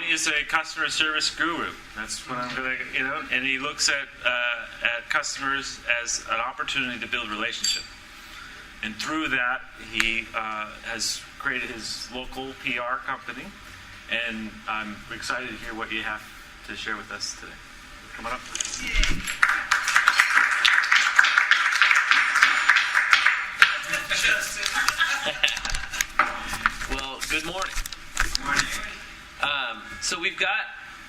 is a customer service guru. That's what I'm going to, and he looks at customers as an opportunity to build relationship. And through that, he has created his local PR company. And I'm excited to hear what you have to share with us today. Come on up. Well, good morning. Good morning. So we've got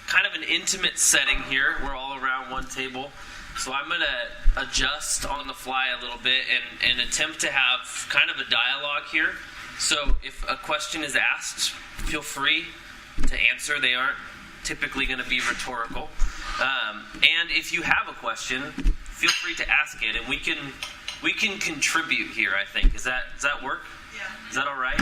kind of an intimate setting here. We're all around one table. So I'm going to adjust on the fly a little bit and attempt to have kind of a dialogue here. So if a question is asked, feel free to answer. They aren't typically going to be rhetorical. And if you have a question, feel free to ask it, and we can contribute here, I think. Does that work? Yeah. Is that all right?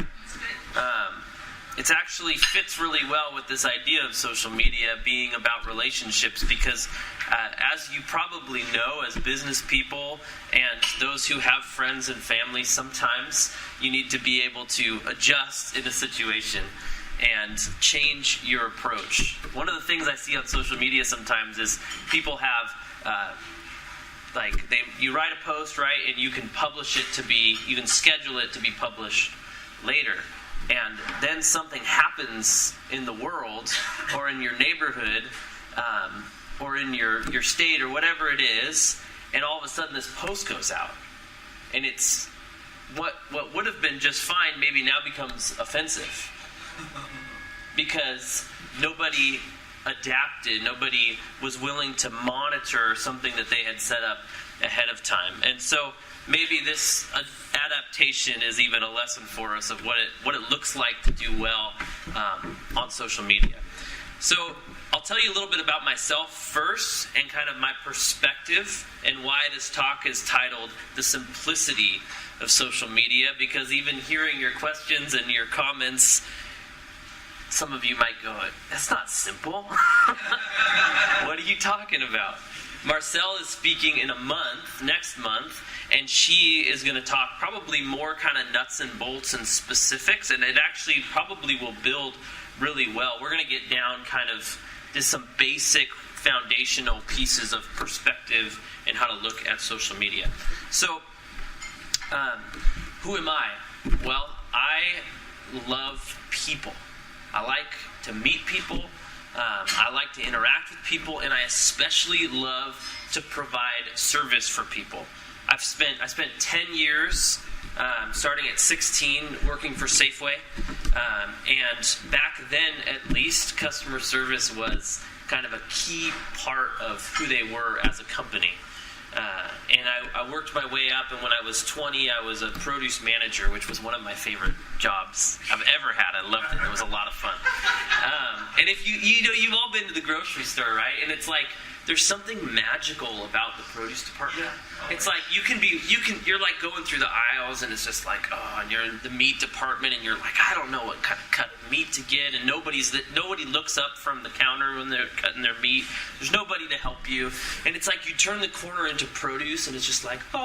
It actually fits really well with this idea of social media being about relationships because as you probably know as business people and those who have friends and family, sometimes you need to be able to adjust in a situation and change your approach. One of the things I see on social media sometimes is people have you write a post, right, and you can publish it you can schedule it to be published later. And then something happens in the world or in your neighborhood or in your state or whatever it is, and all of a sudden this post goes out. And it's what would have been just fine maybe now becomes offensive. Because nobody adapted, nobody was willing to monitor something that they had set up ahead of time. And so maybe this adaptation is even a lesson for us of what it looks like to do well on social media. So I'll tell you a little bit about myself first and kind of my perspective and why this talk is titled The Simplicity of Social Media, because even hearing your questions and your comments, some of you might go, that's not simple. What are you talking about? Marcel is speaking in next month, and she is going to talk probably more kind of nuts and bolts and specifics, and it actually probably will build really well. We're going to get down kind of just some basic foundational pieces of perspective and how to look at social media. So, who am I? Well, I love people. I like to meet people. I like to interact with people, and I especially love to provide service for people. I spent 10 years, starting at 16, working for Safeway, and back then, at least, customer service was kind of a key part of who they were as a company. And I worked my way up, and when I was 20, I was a produce manager, which was one of my favorite jobs I've ever had. I loved it. It was a lot of fun. And if you've all been to the grocery store, right? And it's like there's something magical about the produce department. It's like you're like going through the aisles, and it's just like, and you're in the meat department, and you're like, I don't know what kind of cut of meat to get, and nobody looks up from the counter when they're cutting their meat. There's nobody to help you, and it's like you turn the corner into produce, and it's just like, the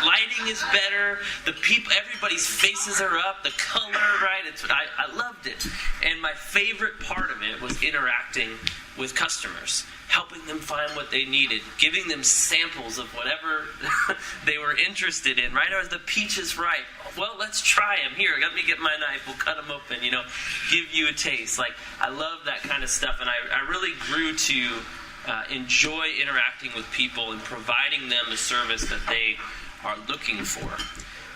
lighting is better, everybody's faces are up, the color, right? I loved it, and my favorite part of it was interacting with customers, helping them find what they needed, giving them samples of whatever they were interested in, right? Are the peaches ripe? Well, let's try them. Here, let me get my knife. We'll cut them open, give you a taste. Like, I love that kind of stuff, and I really grew to enjoy interacting with people and providing them the service that they are looking for.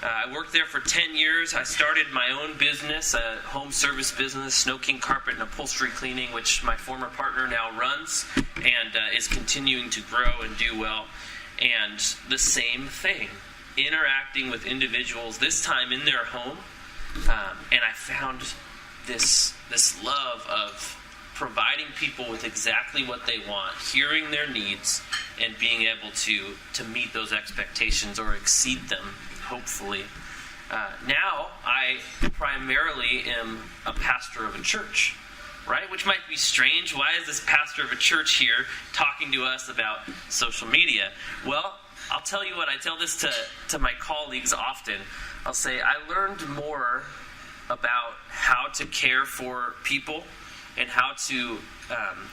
I worked there for 10 years. I started my own business, a home service business, Snow King Carpet and Upholstery Cleaning, which my former partner now runs and is continuing to grow and do well. And the same thing, interacting with individuals, this time in their home. And I found this love of providing people with exactly what they want, hearing their needs, and being able to meet those expectations or exceed them, hopefully. Now, I primarily am a pastor of a church, right? Which might be strange. Why is this pastor of a church here talking to us about social media? Well, I'll tell you what, I tell this to my colleagues often. I'll say, I learned more about how to care for people and how to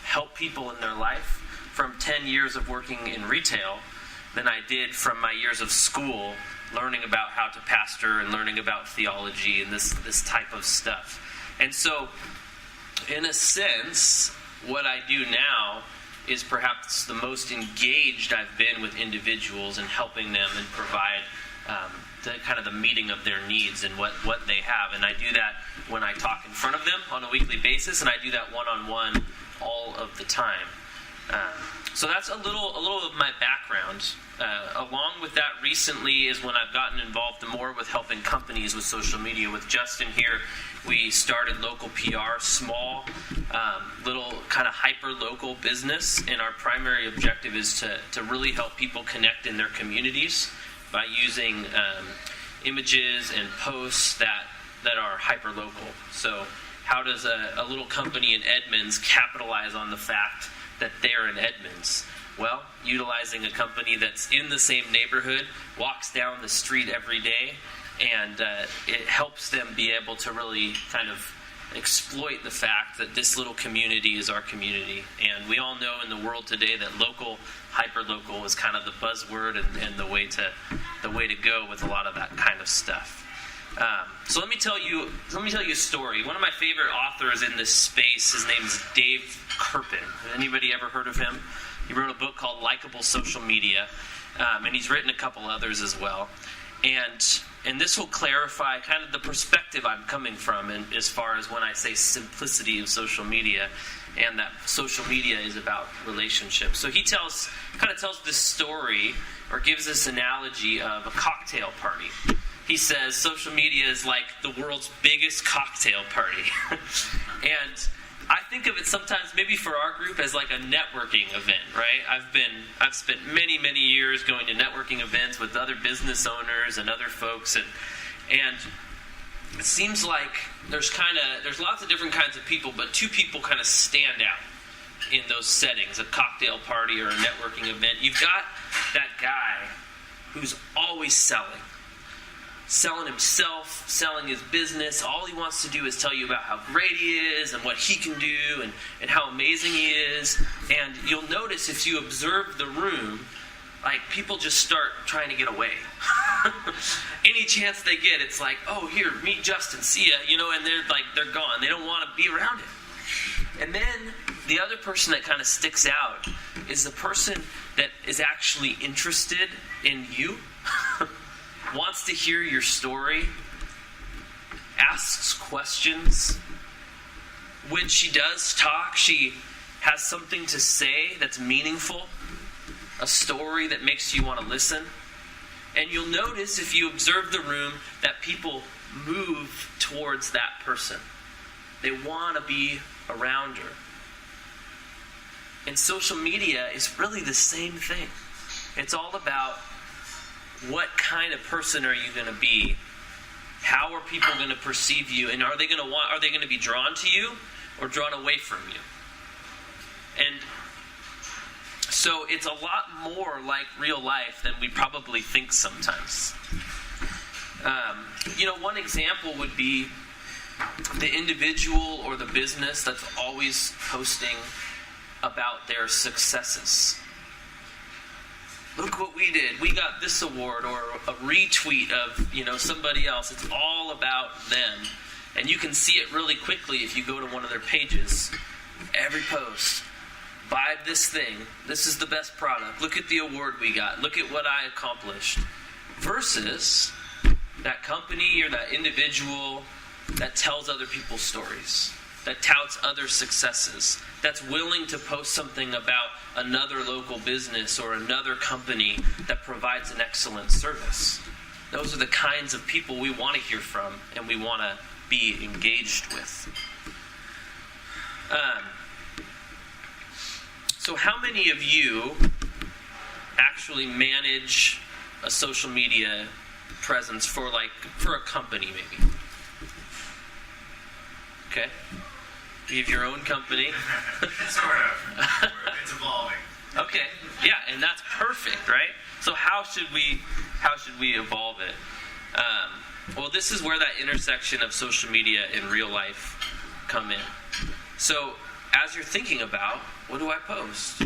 help people in their life from 10 years of working in retail than I did from my years of school, learning about how to pastor and learning about theology and this type of stuff. And so, in a sense, what I do now is perhaps the most engaged I've been with individuals and helping them and provide the meeting of their needs and what they have. And I do that when I talk in front of them on a weekly basis, and I do that one-on-one all of the time. So that's a little of my background. Along with that, recently is when I've gotten involved more with helping companies with social media. With Justin here, we started Local PR, small, little kind of hyper-local business, and our primary objective is to really help people connect in their communities by using images and posts that are hyper-local. So how does a little company in Edmonds capitalize on the fact that they're in Edmonds? Well, utilizing a company that's in the same neighborhood, walks down the street every day, and it helps them be able to really kind of exploit the fact that this little community is our community. And we all know in the world today that local, hyper-local is kind of the buzzword and the way to go with a lot of that kind of stuff. So let me tell you a story. One of my favorite authors in this space, his name is Dave Kirpin. Anybody ever heard of him? He wrote a book called Likeable Social Media, and he's written a couple others as well. And this will clarify kind of the perspective I'm coming from, and as far as when I say simplicity of social media, and that social media is about relationships. So he tells this story, or gives this analogy of a cocktail party. He says social media is like the world's biggest cocktail party. And I think of it sometimes, maybe for our group, as like a networking event, right? I've spent many, many years going to networking events with other business owners and other folks, and it seems like there's lots of different kinds of people, but two people kind of stand out in those settings, a cocktail party or a networking event. You've got that guy who's always selling himself, selling his business. All he wants to do is tell you about how great he is and what he can do and how amazing he is. And you'll notice if you observe the room, like people just start trying to get away. Any chance they get, it's like, oh, here, meet Justin, see ya, and they're gone. They don't want to be around him. And then the other person that kind of sticks out is the person that is actually interested in you. Wants to hear your story, asks questions. When she does talk, she has something to say that's meaningful, a story that makes you want to listen. And you'll notice, if you observe the room, that people move towards that person. They want to be around her. And social media is really the same thing. It's all about, what kind of person are you going to be? How are people going to perceive you? And are they going to be drawn to you or drawn away from you? And so it's a lot more like real life than we probably think sometimes. One example would be the individual or the business that's always posting about their successes. Look what we did. We got this award, or a retweet of, somebody else. It's all about them. And you can see it really quickly if you go to one of their pages. Every post. Buy this thing. This is the best product. Look at the award we got. Look at what I accomplished. Versus that company or that individual that tells other people's stories, that touts other successes, that's willing to post something about another local business or another company that provides an excellent service. Those are the kinds of people we want to hear from and we want to be engaged with. So how many of you actually manage a social media presence for a company maybe? Okay. You have your own company. Sort of. It's evolving. Okay. Yeah, and that's perfect, right? So how should we evolve it? Well, this is where that intersection of social media and real life come in. So as you're thinking about, what do I post?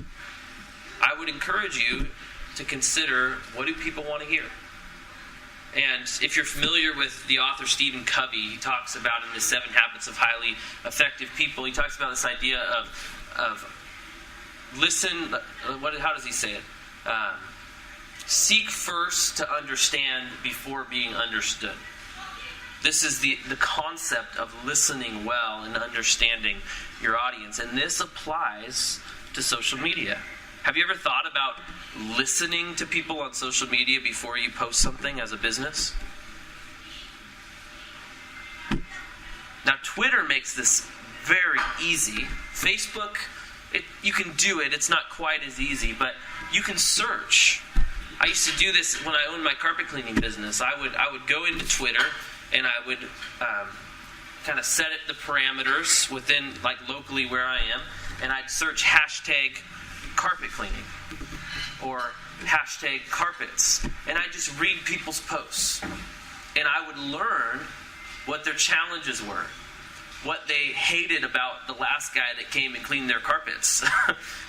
I would encourage you to consider, what do people want to hear? And if you're familiar with the author Stephen Covey, he talks about in the 7 Habits of Highly Effective People, he talks about this idea of listen, how does he say it? Seek first to understand before being understood. This is the concept of listening well and understanding your audience. And this applies to social media. Have you ever thought about listening to people on social media before you post something as a business? Now, Twitter makes this very easy. Facebook, you can do it. It's not quite as easy, but you can search. I used to do this when I owned my carpet cleaning business. I would go into Twitter and I would kind of set it the parameters within, like, locally where I am, and I'd search hashtag carpet cleaning or hashtag carpets, and I'd just read people's posts, and I would learn what their challenges were, what they hated about the last guy that came and cleaned their carpets,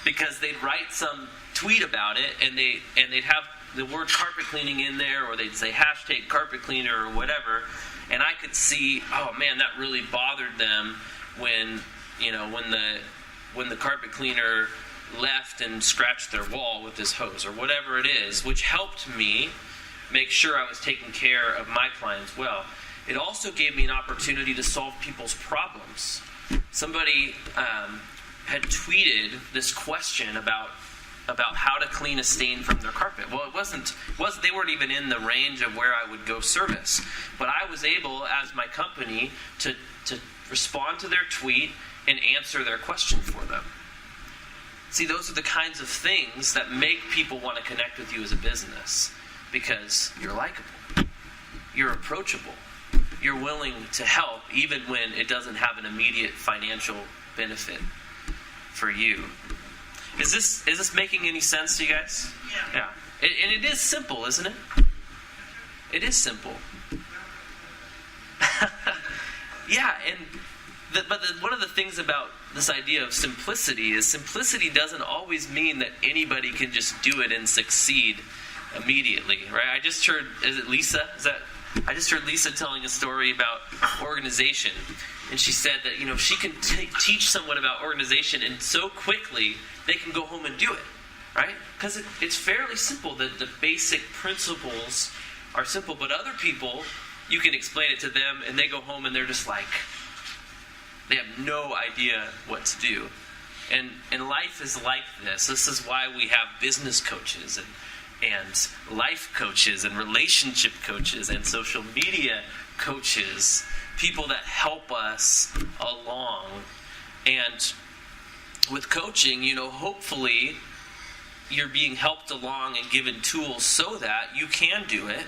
because they'd write some tweet about it, and they'd have the word carpet cleaning in there, or they'd say hashtag carpet cleaner or whatever, and I could see, oh man, that really bothered them when the carpet cleaner left and scratched their wall with his hose or whatever it is, which helped me make sure I was taking care of my clients well. It also gave me an opportunity to solve people's problems. Somebody had tweeted this question about how to clean a stain from their carpet. Well, they weren't even in the range of where I would go service. But I was able, as my company, to respond to their tweet and answer their question for them. See, those are the kinds of things that make people want to connect with you as a business, because you're likable, you're approachable, you're willing to help even when it doesn't have an immediate financial benefit for you. Is this making any sense to you guys? Yeah. And it is simple, isn't it? It is simple. Yeah, but one of the things about this idea of simplicity is simplicity doesn't always mean that anybody can just do it and succeed immediately, right? I just heard, is it Lisa? I just heard Lisa telling a story about organization, and she said that if she can teach someone about organization, and so quickly they can go home and do it, right? Because it's fairly simple. The basic principles are simple, but other people, you can explain it to them, and they go home and they're just like, they have no idea what to do. And life is like this. This is why we have business coaches and life coaches and relationship coaches and social media coaches, people that help us along. And with coaching, hopefully you're being helped along and given tools so that you can do it,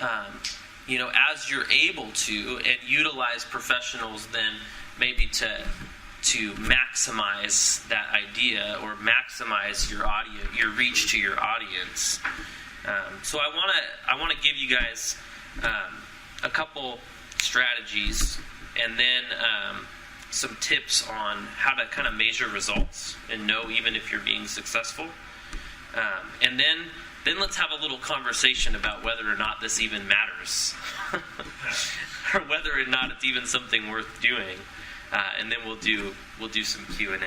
as you're able to, and utilize professionals then maybe to maximize that idea or maximize your reach to your audience. So I want to give you guys a couple strategies, and then some tips on how to kind of measure results and know even if you're being successful. And then let's have a little conversation about whether or not this even matters, or whether or not it's even something worth doing. And then we'll do some Q&A.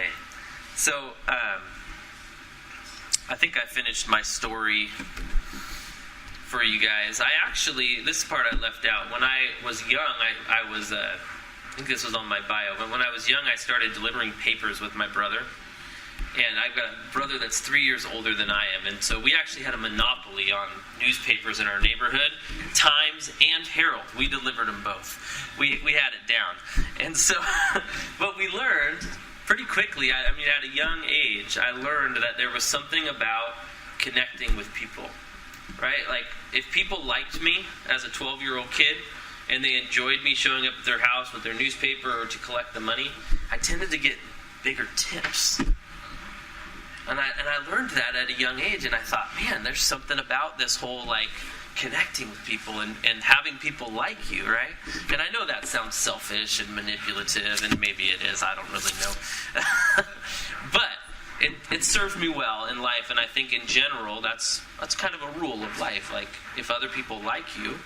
So I think I finished my story for you guys. This part I left out. When I was young, I was, I think this was on my bio, but when I was young, I started delivering papers with my brother. And I've got a brother that's 3 years older than I am, and so we actually had a monopoly on newspapers in our neighborhood, Times and Herald. We delivered them both. We had it down. And so, but we learned pretty quickly, at a young age, I learned that there was something about connecting with people, right? Like, if people liked me as a 12-year-old kid, and they enjoyed me showing up at their house with their newspaper or to collect the money, I tended to get bigger tips. And I learned that at a young age, and I thought, man, there's something about this whole, like, connecting with people and having people like you, right? And I know that sounds selfish and manipulative, and maybe it is, I don't really know. But it served me well in life, and I think in general, that's kind of a rule of life. Like, if other people like you,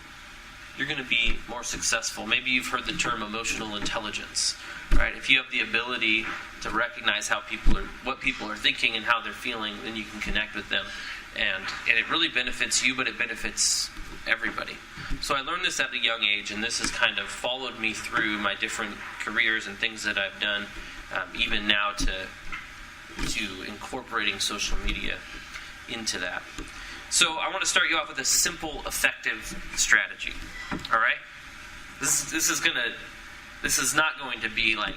you're going to be more successful. Maybe you've heard the term emotional intelligence, right? If you have the ability to recognize what people are thinking and how they're feeling, then you can connect with them. And it really benefits you, but it benefits everybody. So I learned this at a young age, and this has kind of followed me through my different careers and things that I've done, even now to incorporating social media into that. So I want to start you off with a simple, effective strategy. All right? This is not going to be like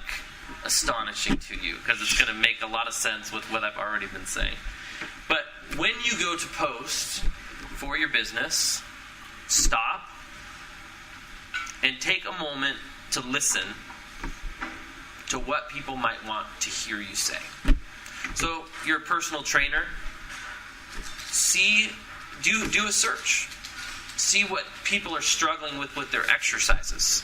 astonishing to you, because it's going to make a lot of sense with what I've already been saying. But when you go to post for your business, stop and take a moment to listen to what people might want to hear you say. So you're a personal trainer. Do a search. See what people are struggling with their exercises.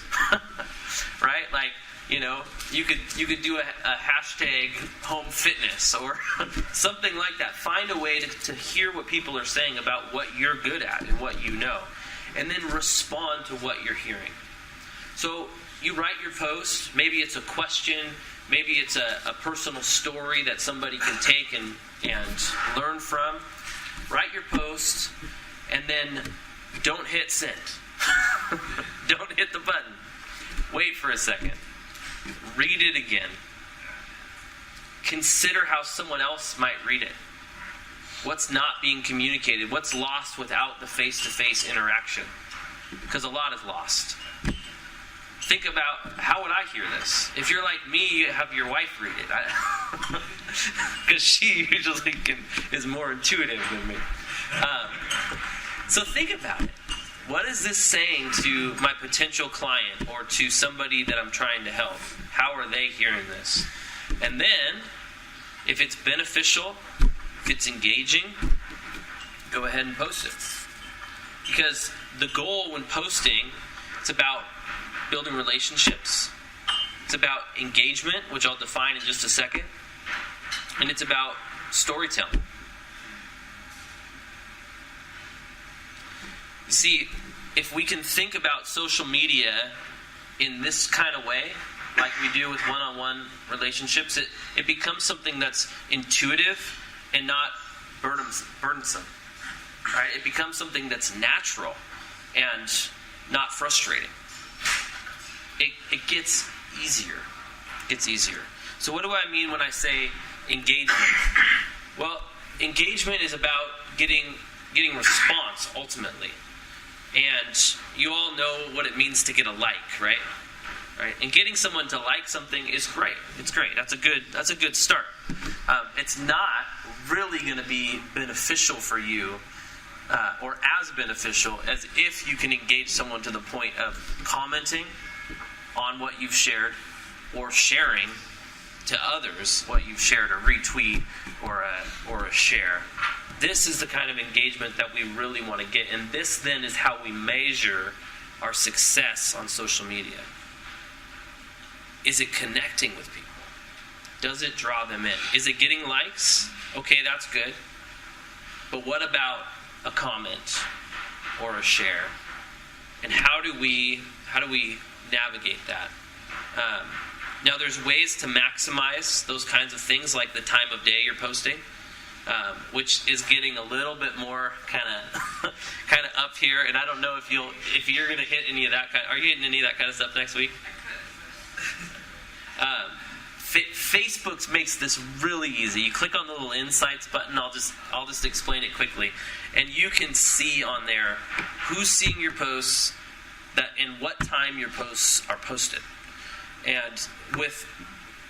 Right? Like, you could do a hashtag home fitness or something like that. Find a way to hear what people are saying about what you're good at and what you know. And then respond to what you're hearing. So you write your post. Maybe it's a question. Maybe it's a personal story that somebody can take and learn from. Write your post, and then don't hit send. Don't hit the button. Wait for a second. Read it again. Consider how someone else might read it. What's not being communicated? What's lost without the face-to-face interaction? Because a lot is lost. Think about, how would I hear this? If you're like me, you have your wife read it. Because she usually is more intuitive than me. So think about it. What is this saying to my potential client or to somebody that I'm trying to help? How are they hearing this? And then, if it's beneficial, if it's engaging, go ahead and post it. Because the goal when posting, it's about building relationships. It's about engagement, which I'll define in just a second. And it's about storytelling. You see, if we can think about social media in this kind of way, like we do with one-on-one relationships, it becomes something that's intuitive and not burdensome. Right? It becomes something that's natural and not frustrating. It gets easier. It gets easier. So what do I mean when I say engagement? Well, engagement is about getting response, ultimately. And you all know what it means to get a like, right? Right? And getting someone to like something is great. It's great. That's a good start. It's not really going to be beneficial for you, or as beneficial as if you can engage someone to the point of commenting on what you've shared, or sharing to others what you've shared, or retweet, or a share. This is the kind of engagement that we really want to get, and this then is how we measure our success on social media. Is it connecting with people? Does it draw them in? Is it getting likes? Okay, that's good. But what about a comment or a share? And how do we navigate that? Now, there's ways to maximize those kinds of things, like the time of day you're posting, which is getting a little bit more kind of up here. And I don't know if you're going to hit any of that kind. Are you hitting any of that kind of stuff next week? Facebook makes this really easy. You click on the little insights button. I'll just explain it quickly, and you can see on there who's seeing your posts, and what time your posts are posted. And with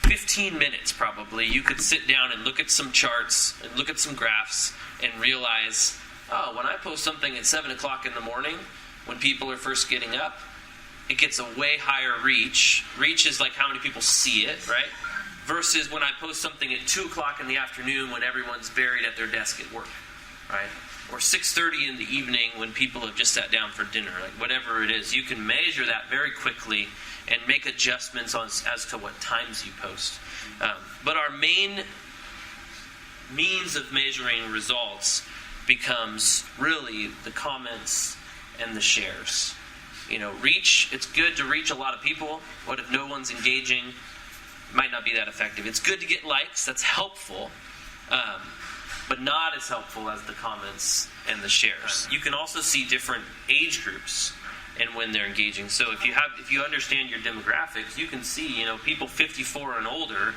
15 minutes probably, you could sit down and look at some charts and look at some graphs and realize, oh, when I post something at 7 o'clock in the morning, when people are first getting up, it gets a way higher reach. Reach is like how many people see it, right? versus when I post something at 2 o'clock in the afternoon when everyone's buried at their desk at work, right? Or 6:30 in the evening when people have just sat down for dinner, like whatever it is. You can measure that very quickly and make adjustments as to what times you post. But our main means of measuring results becomes really the comments and the shares. Reach, it's good to reach a lot of people. What if no one's engaging? Might not be that effective. It's good to get likes. That's helpful. But not as helpful as the comments and the shares. You can also see different age groups and when they're engaging. So if you understand your demographics, you can see, people 54 and older,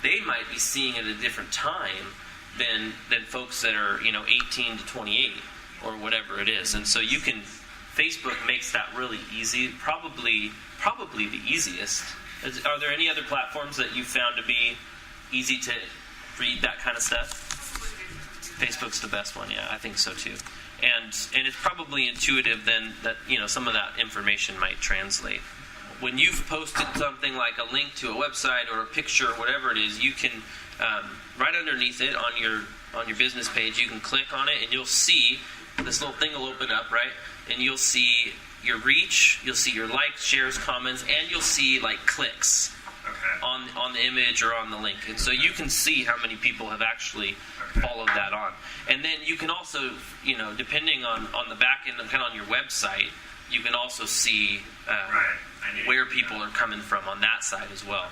they might be seeing at a different time than folks that are, 18 to 28 or whatever it is. And so Facebook makes that really easy, probably the easiest. Are there any other platforms that you found to be easy to read that kind of stuff? Facebook's the best one, yeah, I think so too. And it's probably intuitive then that, some of that information might translate. When you've posted something like a link to a website or a picture or whatever it is, you can, right underneath it on your business page, you can click on it and you'll see, this little thing will open up, right? And you'll see your reach, you'll see your likes, shares, comments, and you'll see like clicks on the image or on the link. And so you can see how many people have actually followed that on. And then you can also, depending on the back end and kind of on your website, you can also see where people are coming from on that side as well.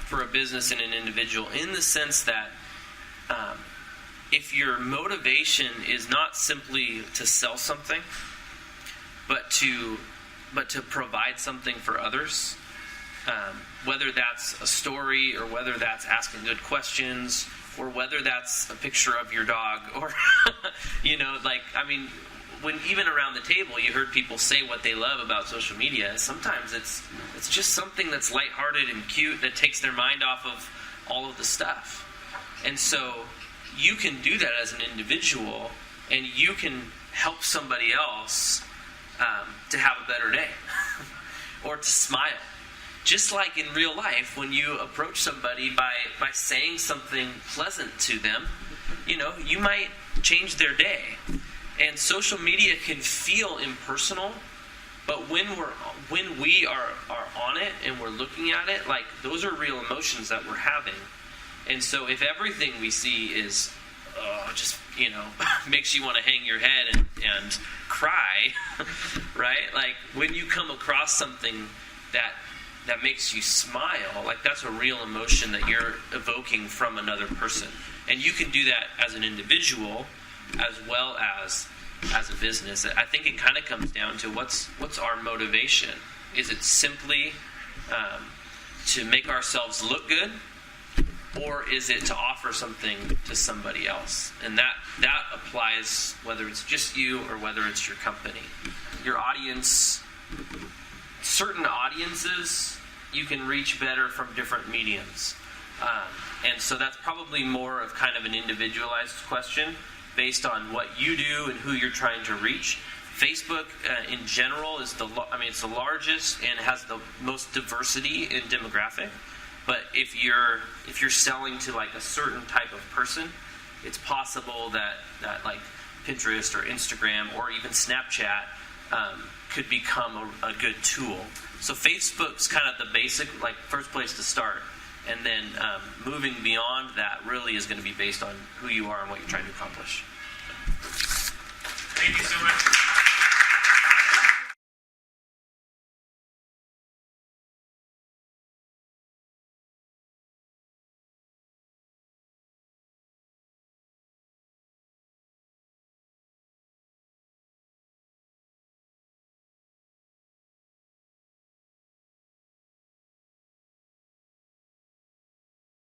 For a business and an individual, in the sense that if your motivation is not simply to sell something, but to provide something for others, whether that's a story or whether that's asking good questions or whether that's a picture of your dog or, when even around the table you heard people say what they love about social media, sometimes it's just something that's lighthearted and cute that takes their mind off of all of the stuff. And so you can do that as an individual and you can help somebody else to have a better day or to smile. Just like in real life, when you approach somebody by saying something pleasant to them, you might change their day. And social media can feel impersonal, but when we are on it and we're looking at it, like those are real emotions that we're having. And so if everything we see is just makes you want to hang your head and cry, right? Like when you come across something that makes you smile, like that's a real emotion that you're evoking from another person. And you can do that as an individual as well as a business. I think it kind of comes down to what's our motivation. Is it simply to make ourselves look good? Or is it to offer something to somebody else? And that applies whether it's just you or whether it's your company. Your audience, certain audiences, you can reach better from different mediums. And so that's probably more of kind of an individualized question based on what you do and who you're trying to reach. Facebook, in general, is it's the largest and has the most diversity in demographic. But if you're selling to like a certain type of person, it's possible that like Pinterest or Instagram or even Snapchat could become a good tool. So Facebook's kind of the basic, like first place to start, and then moving beyond that really is going to be based on who you are and what you're trying to accomplish. Thank you so much.